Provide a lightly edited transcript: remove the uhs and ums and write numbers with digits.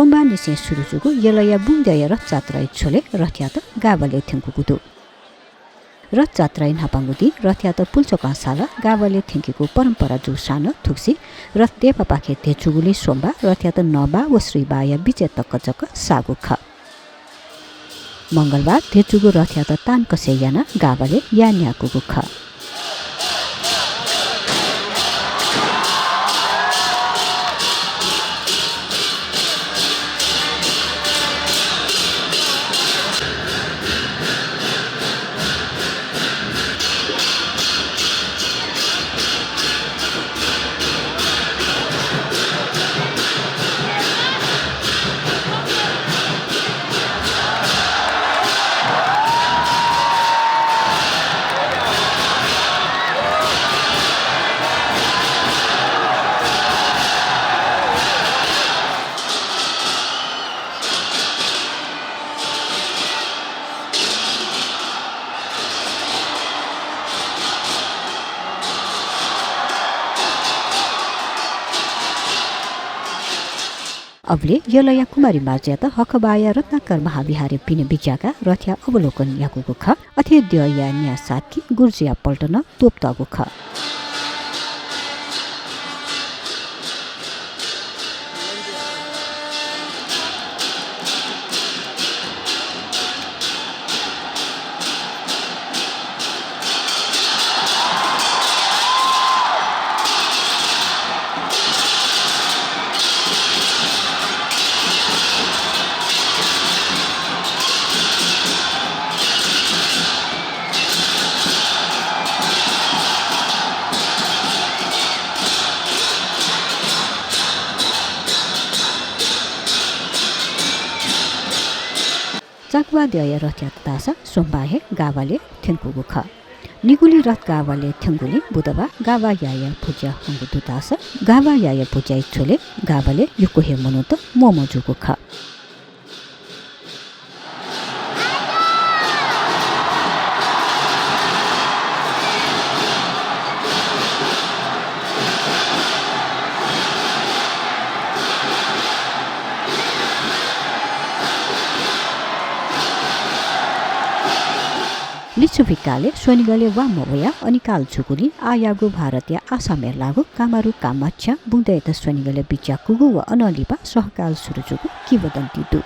सोमबार निसे सुरु जुगु यलया बुंदय रथ जात्रा छोले रथयात गावले थेंकुकुदु रथ जात्रा हापाङ्गुदी रथयात पुल्चोका साला गावले थेंकीको परम्परा जु सान थुक्सी रथ देपा पाखे तेचुगुली सोमबार रथयात नबा व श्रीबाया बिचे तक्कचक सागु ख मंगलबार तेचुगु रथयात तान कसेयाना गावले यान्याकुगु ख अबले यलया कुमारी मार्ज्यात हकबाया रत्नाकर महाविहारे पिने बिज्याका रथ्या अवलोकन याकुगु ख अथे द्यया न्या सातकी गुर्जिया पल्टन तोप्तागु ख चाकवा द्यय रथयात दासा सोमबाहे गावाले थेंकुगु ख निगुली रथ गावाले थेंगुली बुधबा गावा याय पूजा हंगु दास गावा याय पूजा छोले गावाले युकोहे मनुत मोमोजुगु ख लिचुभिकाले सोनिगले वा मोया अनि काल छुकुली आयागु भारतीय आसामेर लागु कामारु कामाच्छा बुँदैत सोनिगले बिच्या कुगु व अनलिपा सहकाल सुरुजुगु किवदन्ती दु